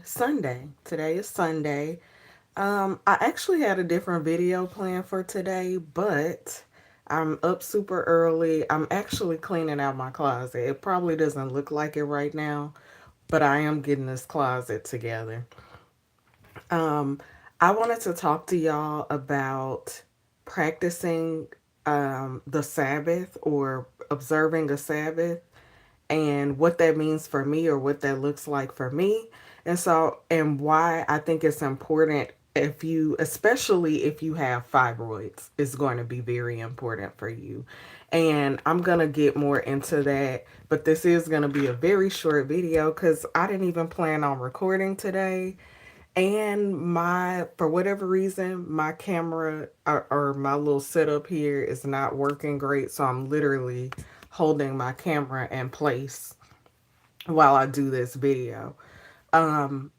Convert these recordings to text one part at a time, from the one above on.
Sunday. Today is Sunday. I actually had a different video planned for today, but I'm up super early. I'm actually cleaning out my closet. It probably doesn't look like it right now, but I am getting this closet together. Um, I wanted to talk to y'all about practicing the Sabbath or observing a Sabbath and what that means for me or what that looks like for me. And why I think it's important if you, especially if you have fibroids, is going to be very important for you. And I'm going to get more into that, but this is going to be a very short video because I didn't even plan on recording today. And for whatever reason, my camera or my little setup here is not working great. So I'm literally holding my camera in place while I do this video. Um,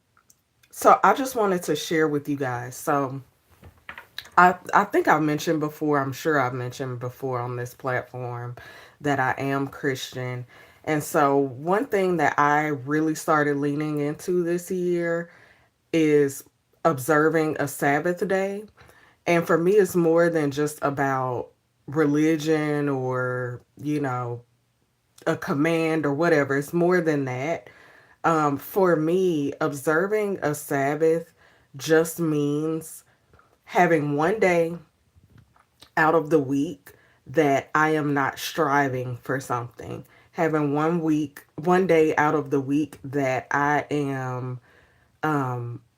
so I just wanted to share with you guys. So I think I've mentioned before, I'm sure I've mentioned before on this platform that I am Christian. And so one thing that I really started leaning into this year is observing a Sabbath day. And for me, it's more than just about religion or, a command or whatever. It's more than that. For me, observing a Sabbath just means having one day out of the week that I am not striving for something. Having one day out of the week that I am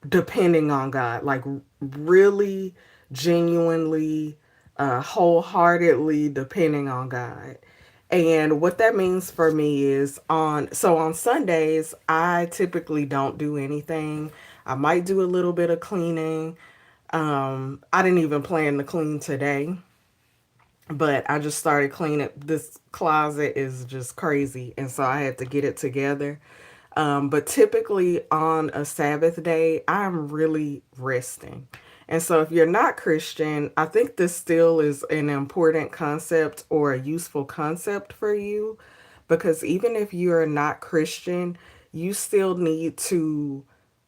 depending on God, like really genuinely, wholeheartedly depending on God. And what that means for me is on Sundays, I typically don't do anything. I might do a little bit of cleaning. I didn't even plan to clean today, but I just started cleaning. This closet is just crazy, and so I had to get it together. But typically on a Sabbath day, I'm really resting. And so if you're not Christian, I think this still is an important concept or a useful concept for you because even if you're not Christian, you still need to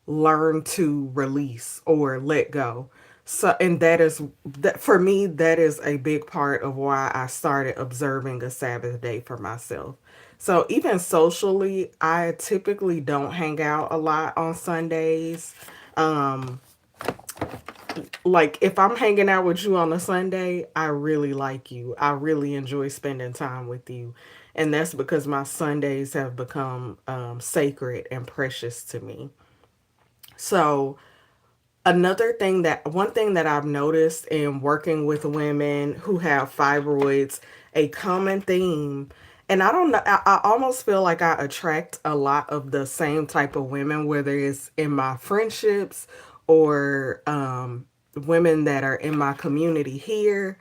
learn to release or let go. So, and that is that for me, that is a big part of why I started observing a Sabbath day for myself. So, even socially, I typically don't hang out a lot on Sundays. Um, like if I'm hanging out with you on a Sunday, I really like you. I really enjoy spending time with you. And that's because my Sundays have become sacred and precious to me. So, one thing that I've noticed in working with women who have fibroids, a common theme, and I don't know, I almost feel like I attract a lot of the same type of women, whether it's in my friendships or women that are in my community here.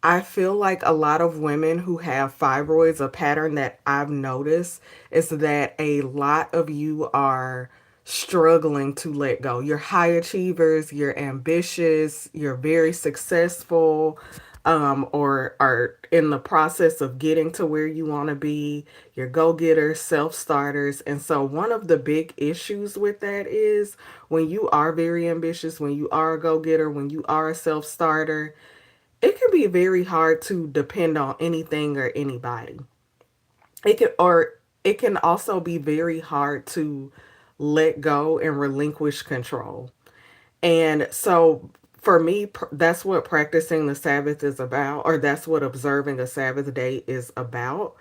I feel like a lot of women who have fibroids, a pattern that I've noticed is that a lot of you are struggling to let go. You're high achievers, you're ambitious, you're very successful, or are in the process of getting to where you want to be. You're go getters, self starters. And so, one of the big issues with that is when you are very ambitious, when you are a go getter, when you are a self starter, it can be very hard to depend on anything or anybody. It can also be very hard to let go and relinquish control. And so for me, that's what practicing the Sabbath is about, or that's what observing a Sabbath day is about.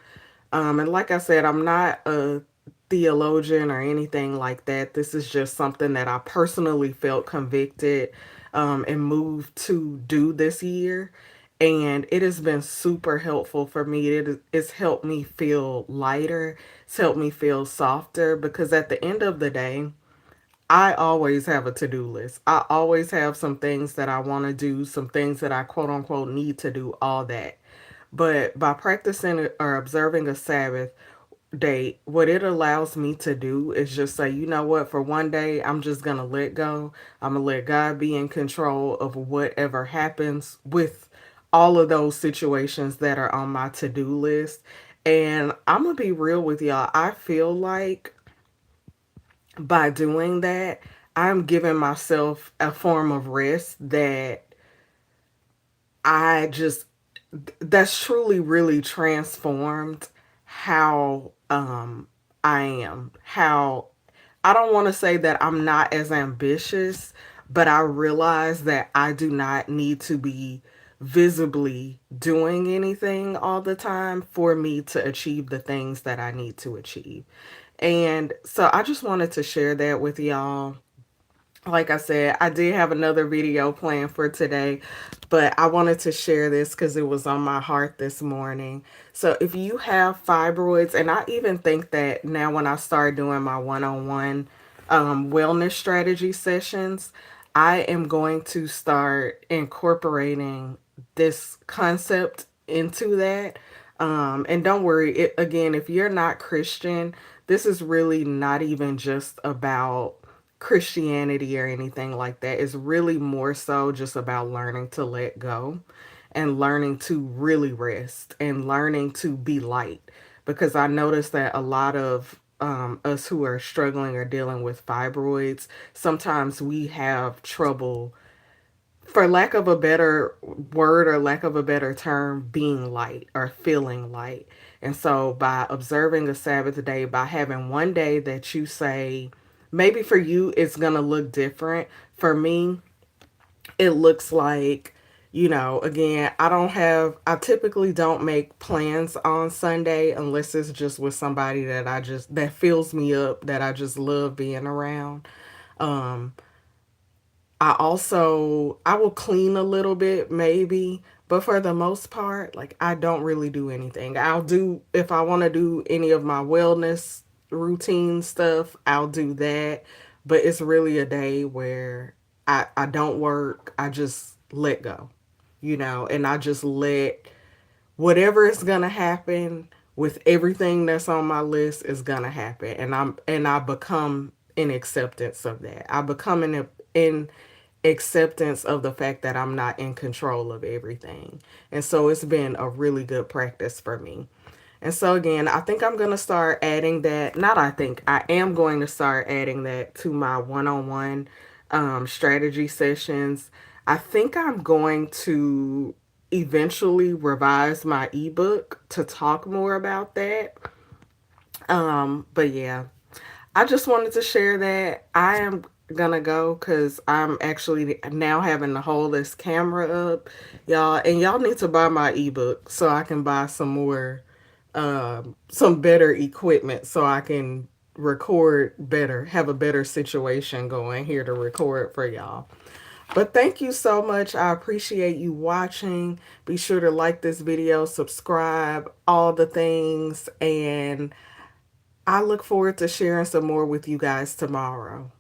And like I said, I'm not a theologian or anything like that. This is just something that I personally felt convicted and moved to do this year. And it has been super helpful for me. It's helped me feel lighter. It's helped me feel softer because at the end of the day, I always have a to-do list. I always have some things that I want to do, some things that I quote unquote need to do, all that. But by practicing or observing a Sabbath day, what it allows me to do is just say, you know what, for one day, I'm just going to let go. I'm going to let God be in control of whatever happens with all of those situations that are on my to-do list. And I'm going to be real with y'all. I feel like by doing that, I'm giving myself a form of rest that I just that's truly really transformed how I am. How I don't want to say that I'm not as ambitious, but I realize that I do not need to be visibly doing anything all the time for me to achieve the things that I need to achieve. And so I just wanted to share that with y'all. Like I said, I did have another video planned for today, but I wanted to share this because it was on my heart this morning. So if you have fibroids, and I even think that now when I start doing my one-on-one wellness strategy sessions, I am going to start incorporating this concept into that. And don't worry, it, again, if you're not Christian, this is really not even just about Christianity or anything like that. It's really more so just about learning to let go and learning to really rest and learning to be light. Because I noticed that a lot of us who are struggling or dealing with fibroids, sometimes we have trouble, for lack of a better word or lack of a better term, being light or feeling light. And so by observing a Sabbath day, by having one day that you say, maybe for you it's going to look different. For me, it looks like, again, I typically don't make plans on Sunday unless it's just with somebody that fills me up, that I just love being around. Um, I will clean a little bit maybe, but for the most part, like I don't really do anything. I'll do if I want to do any of my wellness routine stuff, I'll do that, but it's really a day where I don't work. I just let go. And I just let whatever is going to happen with everything that's on my list is going to happen, and I become in acceptance of that. I become in acceptance of the fact that I'm not in control of everything. And so it's been a really good practice for me. And so again, I think I'm going to start adding that. Not I think, I am going to start adding that to my one-on-one strategy sessions. I think I'm going to eventually revise my ebook to talk more about that. But yeah, I just wanted to share that. I am gonna go because I'm actually now having to hold this camera up, y'all, and y'all need to buy my ebook so I can buy some better equipment so I can record better, have a better situation going here to record for y'all. But thank you so much. I appreciate you watching. Be sure to like this video, subscribe, all the things, and I look forward to sharing some more with you guys tomorrow.